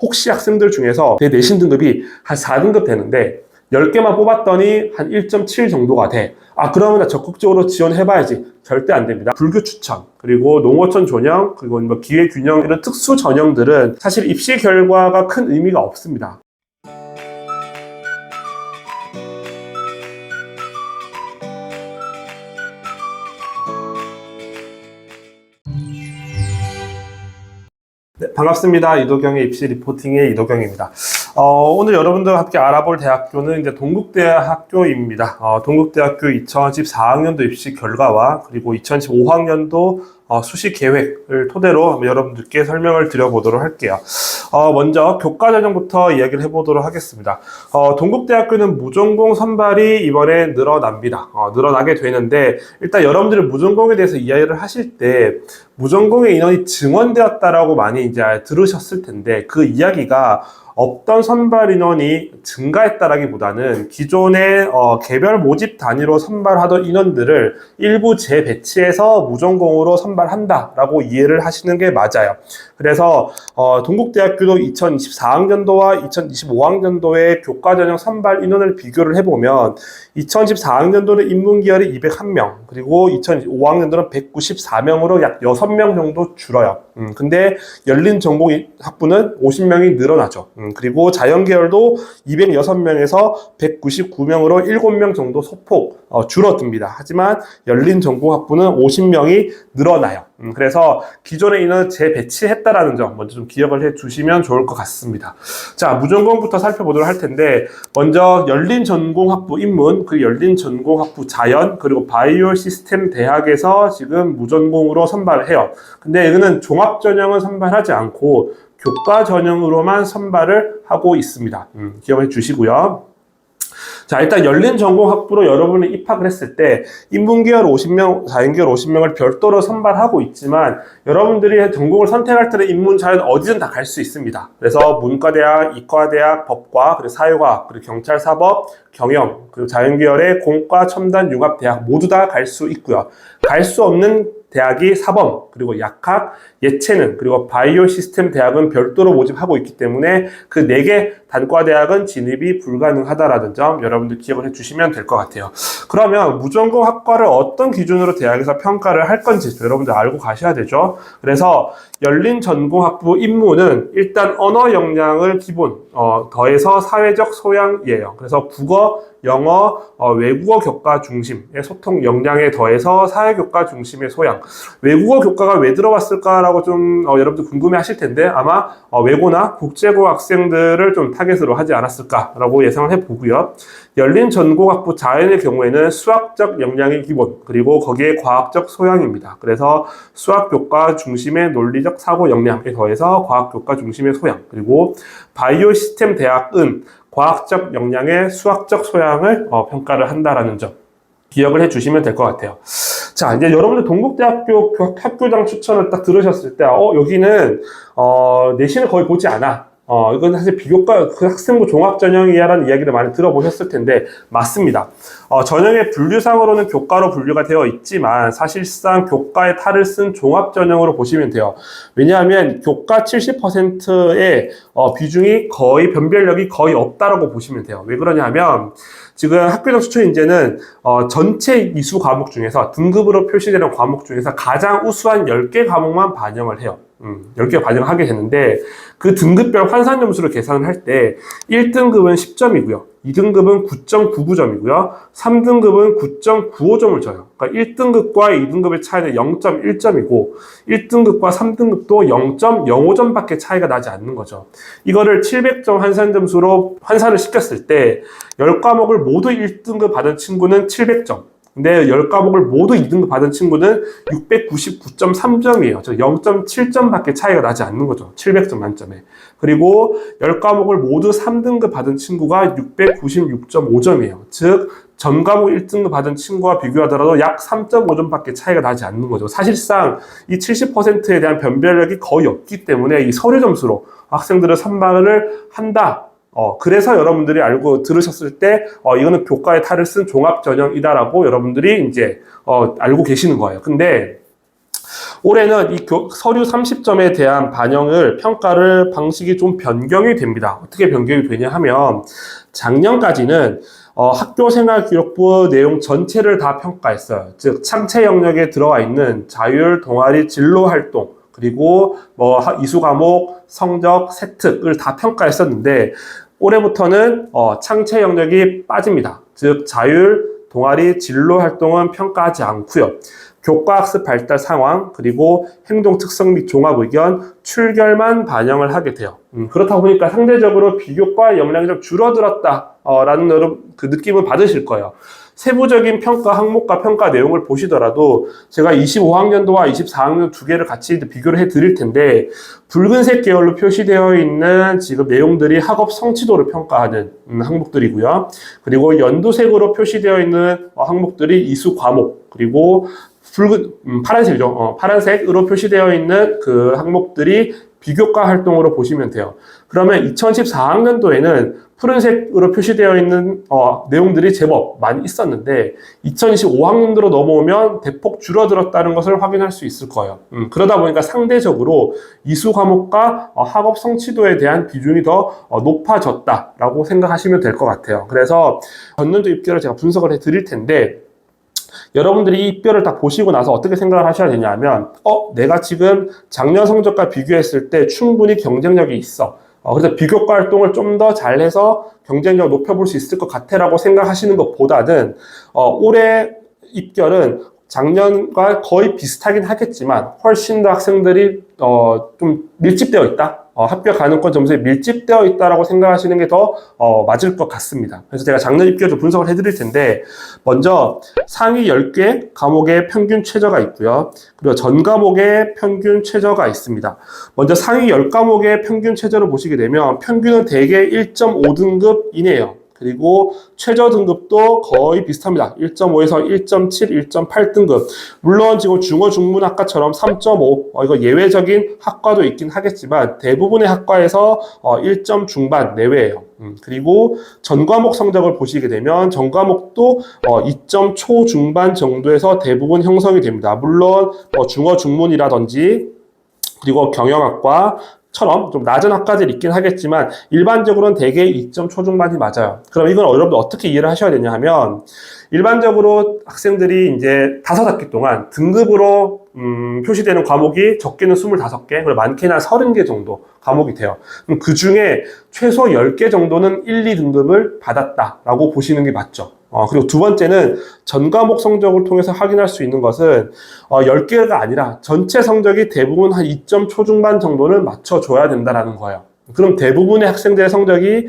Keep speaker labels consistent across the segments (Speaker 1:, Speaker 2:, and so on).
Speaker 1: 혹시 학생들 중에서 내 내신 등급이 한 4등급 되는데 10개만 뽑았더니 한 1.7 정도가 돼. 그러면 나 적극적으로 지원해봐야지. 절대 안 됩니다. 불교 추천, 그리고 농어촌 전형, 그리고 뭐 기회 균형 이런 특수 전형들은 사실 입시 결과가 큰 의미가 없습니다. 네, 반갑습니다. 이도경의 입시 리포팅의 이도경입니다. 오늘 여러분들과 함께 알아볼 대학교는 이제 동국대학교입니다. 동국대학교 2014학년도 입시 결과와 그리고 2015학년도 수시 계획을 토대로 여러분들께 설명을 드려보도록 할게요. 먼저 교과 전형부터 이야기를 해보도록 하겠습니다. 동국대학교는 무전공 선발이 이번에 늘어납니다. 늘어나게 되는데 일단 여러분들이 무전공에 대해서 이야기를 하실 때 무전공의 인원이 증원되었다라고 많이 이제 들으셨을 텐데 그 이야기가 없던 선발 인원이 증가했다라기보다는 기존의 개별 모집 단위로 선발하던 인원들을 일부 재배치해서 무전공으로 선발한다라고 이해를 하시는 게 맞아요. 그래서 동국대학교도 2024학년도와 2025학년도의 교과전형 선발 인원을 비교를 해보면 2014학년도는 인문계열이 201명, 그리고 2025학년도는 194명으로 약 6명 정도 줄어요. 근데 열린 전공 학부는 50명이 늘어나죠. 그리고 자연계열도 206명에서 199명으로 7명 정도 소폭 줄어듭니다. 하지만 열린 전공 학부는 50명이 늘어나요. 그래서 기존의 인원을 재배치했다라는 점 먼저 좀 기억을 해 주시면 좋을 것 같습니다. 자, 무전공부터 살펴보도록 할 텐데 먼저 열린 전공학부 인문, 그리고 열린 전공학부 자연, 그리고 바이오 시스템 대학에서 지금 무전공으로 선발을 해요. 근데 이거는 종합 전형은 선발하지 않고 교과 전형으로만 선발을 하고 있습니다. 기억해 주시고요. 자, 일단 열린 전공학부로 여러분이 입학을 했을 때 인문계열 50명, 자연계열 50명을 별도로 선발하고 있지만 여러분들이 전공을 선택할 때는 인문, 자연 어디든 다 갈 수 있습니다. 그래서 문과대학, 이과대학, 법과, 그리고 사회과학, 그리고 경찰, 사법, 경영, 그리고 자연계열의 공과, 첨단, 융합대학 모두 다 갈 수 있고요. 갈 수 없는 대학이 사범, 그리고 약학, 예체능, 그리고 바이오 시스템 대학은 별도로 모집하고 있기 때문에 그 4개 단과대학은 진입이 불가능하다라는 점 여러분들 기억을 해주시면 될 것 같아요. 그러면 무전공 학과를 어떤 기준으로 대학에서 평가를 할 건지 여러분들 알고 가셔야 되죠. 그래서 열린 전공학부 인문은 일단 언어 역량을 기본 더해서 사회적 소양이에요. 그래서 국어, 영어, 외국어 교과 중심의 소통 역량에 더해서 사회교과 중심의 소양. 외국어 교과가 왜 들어왔을까라고 좀 여러분들 궁금해 하실 텐데 아마 외고나 국제고 학생들을 좀 타겟으로 하지 않았을까라고 예상을 해보고요. 열린 전공학부 자연의 경우에는 수학적 역량의 기본, 그리고 거기에 과학적 소양입니다. 그래서 수학교과 중심의 논리적 사고 역량에 더해서 과학교과 중심의 소양, 그리고 바이오 시스템 대학은 과학적 역량의 수학적 소양을 평가를 한다라는 점 기억을 해주시면 될 것 같아요. 자, 이제 여러분들 동국대학교 학교장 추천을 딱 들으셨을 때 여기는 내신을 거의 보지 않아. 이건 사실 비교과 그 학생부 종합전형이야라는 이야기를 많이 들어보셨을 텐데 맞습니다. 전형의 분류상으로는 교과로 분류가 되어 있지만 사실상 교과의 탈을 쓴 종합전형으로 보시면 돼요. 왜냐하면 교과 70%의 비중이 거의 변별력이 거의 없다라고 보시면 돼요. 왜 그러냐면 지금 학교장 추천 인재는 전체 이수 과목 중에서 등급으로 표시되는 과목 중에서 가장 우수한 10개 과목만 반영을 해요. 10개 반영을 하게 되는데 그 등급별 환산 점수를 계산을 할 때 1등급은 10점이고요. 2등급은 9.99점이고요. 3등급은 9.95점을 줘요. 그러니까 1등급과 2등급의 차이는 0.1점이고 1등급과 3등급도 0.05점밖에 차이가 나지 않는 거죠. 이거를 700점 환산 점수로 환산을 시켰을 때 10과목을 모두 1등급 받은 친구는 700점. 근데 10과목을 모두 2등급 받은 친구는 699.3점이에요. 즉 0.7점밖에 차이가 나지 않는 거죠. 700점 만점에. 그리고 10과목을 모두 3등급 받은 친구가 696.5점이에요. 즉 전 과목 1등급 받은 친구와 비교하더라도 약 3.5점밖에 차이가 나지 않는 거죠. 사실상 이 70%에 대한 변별력이 거의 없기 때문에 이 서류 점수로 학생들을 선발을 한다. 그래서 여러분들이 알고 들으셨을 때, 이거는 교과의 탈을 쓴 종합전형이다라고 여러분들이 이제, 알고 계시는 거예요. 근데, 올해는 이 서류 30점에 대한 평가를 방식이 좀 변경이 됩니다. 어떻게 변경이 되냐 하면 작년까지는 학교생활기록부 내용 전체를 다 평가했어요. 즉 창체 영역에 들어가 있는 자율, 동아리, 진로활동 그리고 이수 과목, 성적, 세특을 다 평가했었는데 올해부터는 창체 영역이 빠집니다. 즉 자율, 동아리, 진로 활동은 평가하지 않고요. 교과학습 발달 상황, 그리고 행동 특성 및 종합 의견, 출결만 반영을 하게 돼요. 그렇다 보니까 상대적으로 비교과 역량이 좀 줄어들었다라는 그 느낌을 받으실 거예요. 세부적인 평가 항목과 평가 내용을 보시더라도 제가 25학년도와 24학년 두 개를 같이 비교를 해 드릴 텐데 붉은색 계열로 표시되어 있는 지금 내용들이 학업 성취도를 평가하는 항목들이고요. 그리고 연두색으로 표시되어 있는 항목들이 이수 과목, 그리고 파란색이죠. 파란색으로 표시되어 있는 그 항목들이 비교과 활동으로 보시면 돼요. 그러면 2014학년도에는 푸른색으로 표시되어 있는 내용들이 제법 많이 있었는데 2025학년도로 넘어오면 대폭 줄어들었다는 것을 확인할 수 있을 거예요. 그러다 보니까 상대적으로 이수 과목과 학업 성취도에 대한 비중이 더 높아졌다라고 생각하시면 될 것 같아요. 그래서 전년도 입결을 제가 분석을 해 드릴 텐데 여러분들이 이 입결을 딱 보시고 나서 어떻게 생각을 하셔야 되냐면 내가 지금 작년 성적과 비교했을 때 충분히 경쟁력이 있어. 그래서 비교과 활동을 좀 더 잘해서 경쟁력을 높여볼 수 있을 것 같아 라고 생각하시는 것보다는 올해 입결은 작년과 거의 비슷하긴 하겠지만 훨씬 더 학생들이 좀 밀집되어 있다. 합격 가능권 점수에 밀집되어 있다라고 생각하시는 게 더 맞을 것 같습니다. 그래서 제가 작년 입결도 분석을 해드릴 텐데 먼저 상위 10개 과목의 평균 최저가 있고요. 그리고 전 과목의 평균 최저가 있습니다. 먼저 상위 10과목의 평균 최저를 보시게 되면 평균은 대개 1.5등급 이내예요. 그리고 최저 등급도 거의 비슷합니다. 1.5에서 1.7, 1.8등급. 물론 지금 중어 중문학과처럼 3.5, 이거 예외적인 학과도 있긴 하겠지만 대부분의 학과에서 1점 중반 내외예요. 그리고 전 과목 성적을 보시게 되면 전 과목도 2점 초중반 정도에서 대부분 형성이 됩니다. 물론 중어 중문이라든지 그리고 경영학과 처럼 좀 낮은 학과들이 있긴 하겠지만 일반적으로는 대개 2점 초중반이 맞아요. 그럼 이건 여러분들 어떻게 이해를 하셔야 되냐 하면 일반적으로 학생들이 이제 5학기 동안 등급으로 표시되는 과목이 적게는 25개, 그리고 많게는 한 30개 정도 과목이 돼요. 그럼 그 중에 최소 10개 정도는 1, 2등급을 받았다라고 보시는 게 맞죠. 그리고 두 번째는 전 과목 성적을 통해서 확인할 수 있는 것은 10개가 아니라 전체 성적이 대부분 한 2점 초중반 정도는 맞춰줘야 된다는 거예요. 그럼 대부분의 학생들의 성적이 1, 2,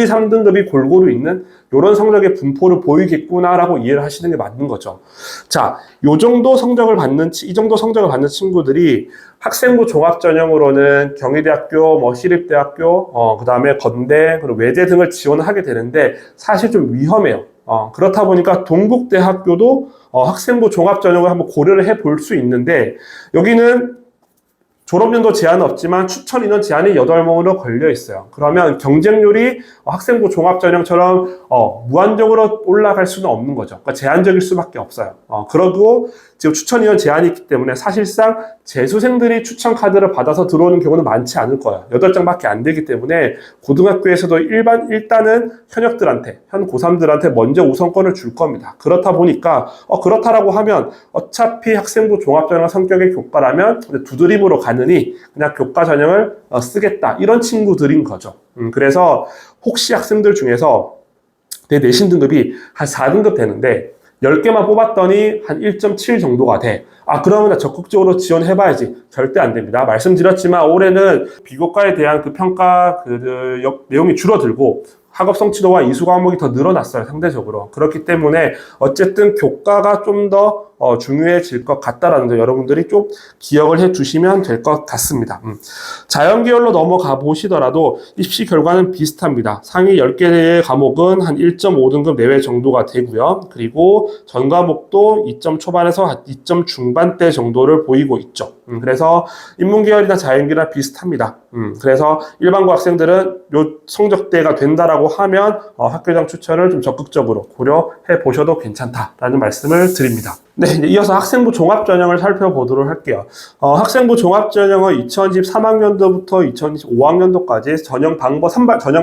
Speaker 1: 3등급이 골고루 있는 이런 성적의 분포를 보이겠구나라고 이해를 하시는 게 맞는 거죠. 자, 이 정도 성적을 받는 친구들이 학생부 종합 전형으로는 경희대학교, 시립대학교, 그 다음에 건대, 그리고 외대 등을 지원을 하게 되는데 사실 좀 위험해요. 그렇다 보니까 동국대학교도 학생부 종합 전형을 한번 고려를 해 볼 수 있는데 여기는 졸업연도 제한은 없지만 추천 인원 제한이 8명으로 걸려 있어요. 그러면 경쟁률이 학생부 종합전형처럼 무한적으로 올라갈 수는 없는 거죠. 그러니까 제한적일 수밖에 없어요. 그러고 지금 추천 인원 제한이 있기 때문에 사실상 재수생들이 추천 카드를 받아서 들어오는 경우는 많지 않을 거예요. 8장밖에 안 되기 때문에 고등학교에서도 일단은 현 고3들한테 먼저 우선권을 줄 겁니다. 그렇다 보니까 그렇다라고 하면 어차피 학생부 종합전형 성격의 교과라면 두드림으로 가느니 그냥 교과 전형을 쓰겠다, 이런 친구들인 거죠. 그래서 혹시 학생들 중에서 내 내신 등급이 한 4등급 되는데 10개만 뽑았더니 한 1.7 정도가 돼. 그러면 나 적극적으로 지원해봐야지. 절대 안 됩니다. 말씀드렸지만 올해는 비교과에 대한 그 평가 내용이 줄어들고 학업 성취도와 이수 과목이 더 늘어났어요, 상대적으로. 그렇기 때문에 어쨌든 교과가 좀 더 중요해질 것 같다라는 점 여러분들이 좀 기억을 해 주시면 될 것 같습니다. 자연계열로 넘어가 보시더라도 입시 결과는 비슷합니다. 상위 10개의 과목은 한 1.5등급 내외 정도가 되고요. 그리고 전 과목도 2점 초반에서 2점 중반대 정도를 보이고 있죠. 그래서 인문계열이나 자연계열이나 비슷합니다. 그래서 일반고 학생들은 요 성적대가 된다라고 있다라고 하면 학교장 추천을 좀 적극적으로 고려해 보셔도 괜찮다라는 말씀을 드립니다. 네, 이제 이어서 학생부 종합전형을 살펴보도록 할게요. 학생부 종합전형은 2023학년도부터 2025학년도까지 전형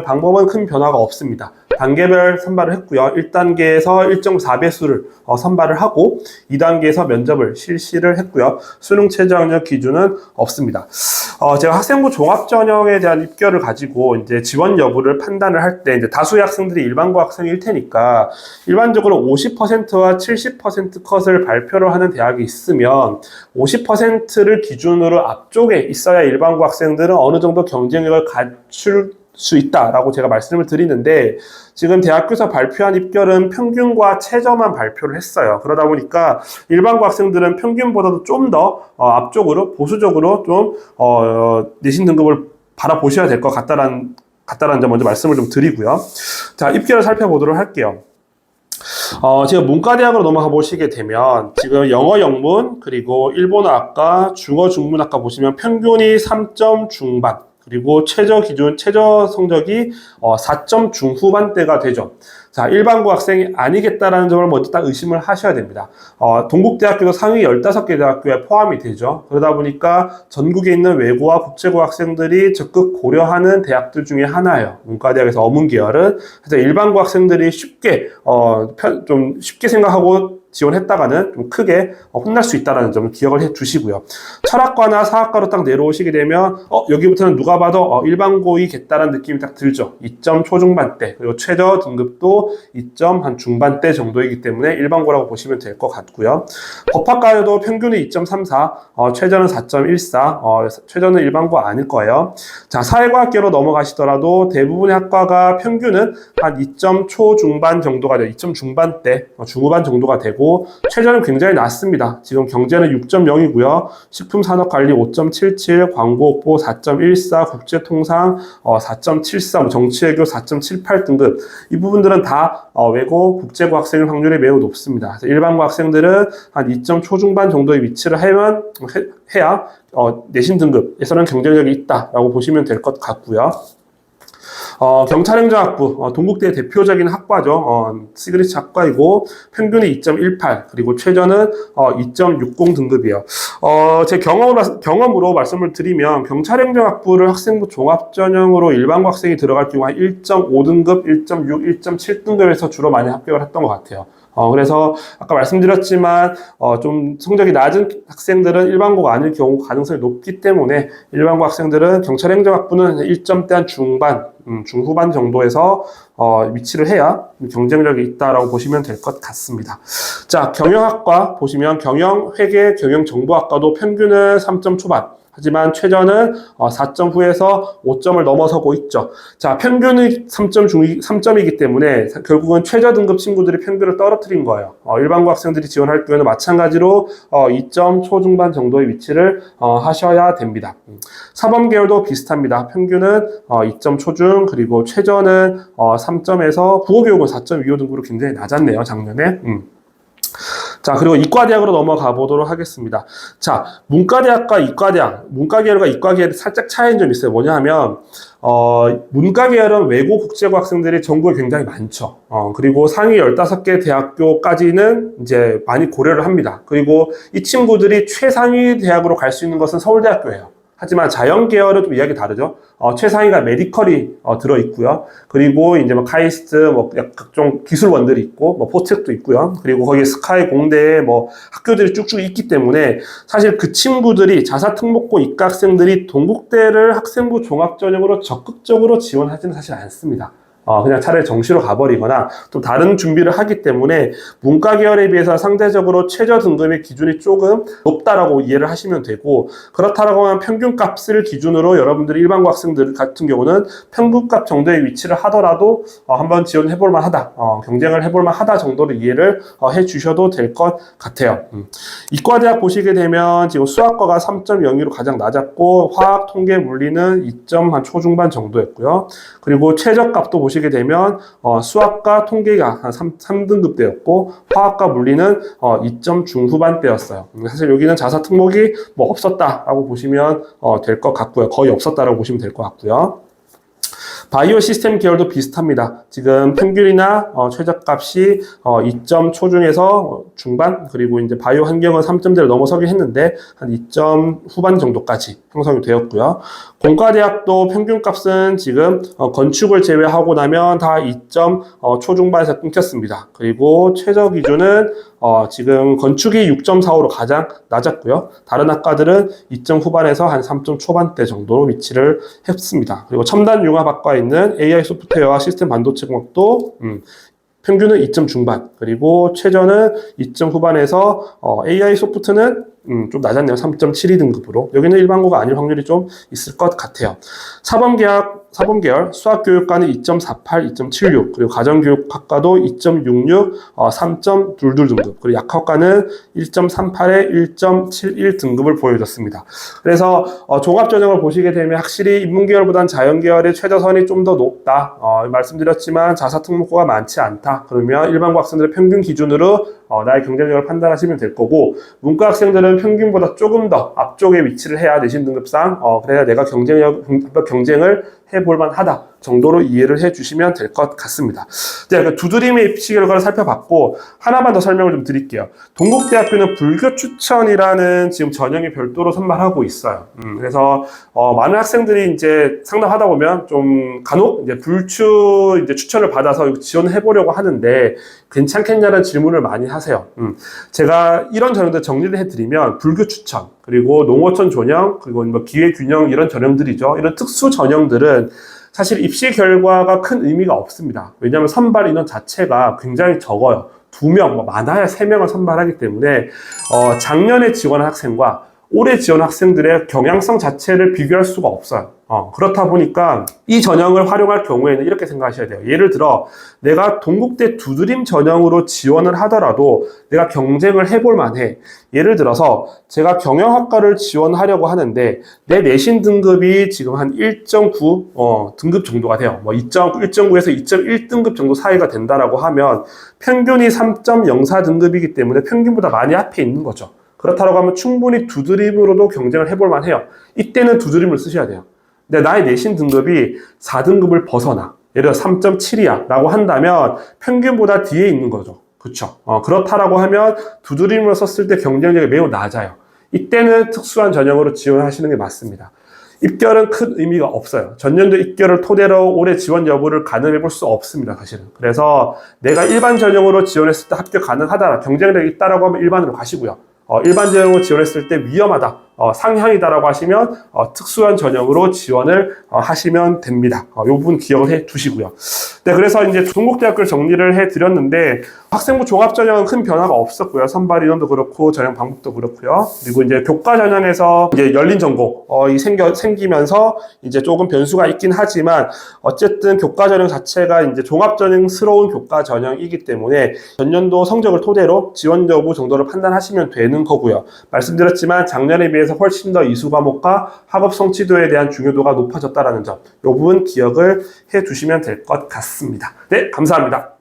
Speaker 1: 방법은 큰 변화가 없습니다. 단계별 선발을 했고요. 1단계에서 1.4배수를 선발을 하고 2단계에서 면접을 실시를 했고요. 수능 최저학력 기준은 없습니다. 제가 학생부 종합전형에 대한 입결을 가지고 이제 지원 여부를 판단을 할 때 이제 다수의 학생들이 일반고 학생일 테니까 일반적으로 50%와 70% 컷을 발표를 하는 대학이 있으면 50%를 기준으로 앞쪽에 있어야 일반고 학생들은 어느 정도 경쟁력을 갖출 수 있다라고 제가 말씀을 드리는데 지금 대학교에서 발표한 입결은 평균과 최저만 발표를 했어요. 그러다 보니까 일반고 학생들은 평균보다도 좀 더 앞쪽으로 보수적으로 좀 내신 등급을 바라보셔야 될 것 같다라는 점 먼저 말씀을 좀 드리고요. 자, 입결을 살펴보도록 할게요. 지금 문과대학으로 넘어가 보시게 되면 지금 영어 영문 그리고 일본어학과 중어 중문학과 보시면 평균이 3점 중반 그리고 최저 성적이 4점 중후반대가 되죠. 자, 일반고 학생이 아니겠다라는 점을 먼저 딱 의심을 하셔야 됩니다. 동국대학교도 상위 15개 대학교에 포함이 되죠. 그러다 보니까 전국에 있는 외고와 국제고 학생들이 적극 고려하는 대학들 중에 하나예요. 문과대학에서 어문 계열은. 그래서 일반고 학생들이 쉽게 생각하고 지원했다가는 좀 크게 혼날 수 있다는 점을 기억을 해 주시고요. 철학과나 사학과로 딱 내려오시게 되면 여기부터는 누가 봐도 일반고이겠다라는 느낌이 딱 들죠. 2점 초중반대 그리고 최저 등급도 2점 한 중반대 정도이기 때문에 일반고라고 보시면 될 것 같고요. 법학과에도 평균이 2.34, 최저는 4.14, 최저는 일반고 아닐 거예요. 자, 사회과학계로 넘어가시더라도 대부분의 학과가 평균은 한 2점 초중반 정도가 돼요. 2점 중반대, 중후반 정도가 되고 최저는 굉장히 낮습니다. 지금 경제는 6.0이고요. 식품산업관리 5.77, 광고옥보 4.14, 국제통상 4.74, 정치외교 4.78 등급 이 부분들은 다 외고 국제고 학생의 확률이 매우 높습니다. 일반고 학생들은 한 2점 초중반 정도의 위치를 해야 내신 등급에서는 경쟁력이 있다라고 보시면 될 것 같고요. 경찰행정학부, 동국대의 대표적인 학과죠. 시그니처 학과이고, 평균이 2.18, 그리고 최저는 2.60 등급이에요. 제 경험으로 말씀을 드리면, 경찰행정학부를 학생부 종합전형으로 일반고 학생이 들어갈 경우 한 1.5등급, 1.6, 1.7등급에서 주로 많이 합격을 했던 것 같아요. 그래서 아까 말씀드렸지만 좀 성적이 낮은 학생들은 일반고가 아닐 경우 가능성이 높기 때문에 일반고 학생들은 경찰행정학부는 1점대 한 중후반 정도에서 위치를 해야 경쟁력이 있다라고 보시면 될 것 같습니다. 자, 경영학과 보시면 경영, 회계, 경영정보학과도 평균은 3점 초반. 하지만 최저는 4점 후에서 5점을 넘어서고 있죠. 자, 평균이 3점이기 때문에 결국은 최저 등급 친구들이 평균을 떨어뜨린 거예요. 일반고 학생들이 지원할 경우에는 마찬가지로 2점 초중반 정도의 위치를 하셔야 됩니다. 사범계열도 비슷합니다. 평균은 2점 초중 그리고 최저는 3점에서 국어교육은 4.25 등급으로 굉장히 낮았네요. 작년에. 자, 그리고 이과대학으로 넘어가 보도록 하겠습니다. 자, 문과대학과 이과대학, 문과계열과 이과계열이 살짝 차이는 좀 있어요. 뭐냐 하면, 문과계열은 외고 국제고 학생들이 전국에 굉장히 많죠. 그리고 상위 15개 대학교까지는 이제 많이 고려를 합니다. 그리고 이 친구들이 최상위 대학으로 갈 수 있는 것은 서울대학교예요. 하지만 자연계열은 좀 이야기 다르죠. 최상위가 메디컬이 들어있고요. 그리고 이제 뭐 카이스트, 각종 기술원들이 있고, 포텍도 있고요. 그리고 거기에 스카이 공대에 학교들이 쭉쭉 있기 때문에 사실 그 친구들이 자사특목고 이과 학생들이 동국대를 학생부 종합전형으로 적극적으로 지원하지는 사실 않습니다. 그냥 차라리 정시로 가버리거나 또 다른 준비를 하기 때문에 문과 계열에 비해서 상대적으로 최저 등급의 기준이 조금 높다라고 이해를 하시면 되고, 그렇다라고 하면 평균값을 기준으로 여러분들이 일반고 학생들 같은 경우는 평균값 정도의 위치를 하더라도 한번 지원해볼 만하다, 경쟁을 해볼 만하다 정도로 이해를 해주셔도 될 것 같아요. 이과대학 보시게 되면 지금 수학과가 3.02로 가장 낮았고, 화학, 통계, 물리는 2점 한 초중반 정도였고요. 그리고 최저값도 보시게 되면 수학과 통계가 한 3등급대였고 화학과 물리는 2점 중후반대였어요. 사실 여기는 자사 특목이 없었다라고 보시면 될 것 같고요. 거의 없었다라고 보시면 될 것 같고요. 바이오 시스템 계열도 비슷합니다. 지금 평균이나 최저값이 2점 초중에서 중반, 그리고 이제 바이오 환경은 3점대를 넘어서긴 했는데 한 2점 후반 정도까지 형성이 되었고요. 공과대학도 평균값은 지금 건축을 제외하고 나면 다 2점 초중반에서 끊겼습니다. 그리고 최저 기준은 지금 건축이 6.45로 가장 낮았고요. 다른 학과들은 2점 후반에서 한 3점 초반대 정도로 위치를 했습니다. 그리고 첨단 융합학과에 있는 AI 소프트웨어와 시스템 반도체 공학도 평균은 2점 중반, 그리고 최저는 2점 후반에서 AI 소프트는 좀 낮았네요. 3.72등급으로. 여기는 일반고가 아닐 확률이 좀 있을 것 같아요. 사범계열 수학교육과는 2.48, 2.76, 그리고 가정교육학과도 2.66, 3.22등급, 그리고 약학과는 1.38에 1.71 등급을 보여줬습니다. 그래서 종합전형을 보시게 되면 확실히 인문계열보다는 자연계열의 최저선이 좀 더 높다. 말씀드렸지만 자사특목고가 많지 않다. 그러면 일반고 학생들의 평균 기준으로 나의 경쟁력을 판단하시면 될 거고, 문과 학생들은 평균보다 조금 더 앞쪽에 위치를 해야 내신 등급상 그래야 내가 경쟁을 해볼 만하다 정도로 이해를 해주시면 될 것 같습니다. 그 두드림의 입시 결과를 살펴봤고, 하나만 더 설명을 좀 드릴게요. 동국대학교는 불교 추천이라는 지금 전형이 별도로 선발하고 있어요. 그래서 많은 학생들이 이제 상담하다 보면 좀 간혹 이제 불추 이제 추천을 받아서 지원해 보려고 하는데 괜찮겠냐는 질문을 많이 하세요. 제가 이런 전형들 정리를 해드리면, 불교 추천, 그리고 농어촌 전형, 그리고 뭐 기회균형 이런 전형들이죠. 이런 특수 전형들은 사실 입시 결과가 큰 의미가 없습니다. 왜냐하면 선발 인원 자체가 굉장히 적어요. 2명, 많아야 3명을 선발하기 때문에 작년에 지원한 학생과 올해 지원 학생들의 경향성 자체를 비교할 수가 없어요. 그렇다 보니까 이 전형을 활용할 경우에는 이렇게 생각하셔야 돼요. 예를 들어 내가 동국대 두드림 전형으로 지원을 하더라도 내가 경쟁을 해볼 만해. 예를 들어서 제가 경영학과를 지원하려고 하는데 내 내신 등급이 지금 한 1.9 등급 정도가 돼요. 1.9에서 2.1등급 정도 사이가 된다라고 하면 평균이 3.04 등급이기 때문에 평균보다 많이 앞에 있는 거죠. 그렇다고 하면 충분히 두드림으로도 경쟁을 해볼 만해요. 이때는 두드림을 쓰셔야 돼요. 근데 나의 내신 등급이 4등급을 벗어나, 예를 들어 3.7이야 라고 한다면 평균보다 뒤에 있는 거죠. 그쵸? 그렇다라고 하면 두드림으로 썼을 때 경쟁력이 매우 낮아요. 이때는 특수한 전형으로 지원하시는 게 맞습니다. 입결은 큰 의미가 없어요. 전년도 입결을 토대로 올해 지원 여부를 가늠해 볼 수 없습니다, 사실은. 그래서 내가 일반 전형으로 지원했을 때 합격 가능하다, 경쟁력이 있다라고 하면 일반으로 가시고요. 일반 전형으로 지원했을 때 위험하다, 상향이다라고 하시면 특수한 전형으로 지원을 하시면 됩니다. 이 부분 기억을 해 두시고요. 네, 그래서 이제 동국대학교를 정리를 해 드렸는데, 학생부 종합 전형은 큰 변화가 없었고요. 선발 인원도 그렇고 전형 방법도 그렇고요. 그리고 이제 교과 전형에서 이제 열린 전공이 생기면서 이제 조금 변수가 있긴 하지만, 어쨌든 교과 전형 자체가 이제 종합 전형스러운 교과 전형이기 때문에 전년도 성적을 토대로 지원 여부 정도를 판단하시면 되는 거고요. 말씀드렸지만 작년에 비해서 훨씬 더 이수 과목과 학업 성취도에 대한 중요도가 높아졌다는 점, 이 부분 기억을 해 두시면 될 것 같습니다. 네, 감사합니다.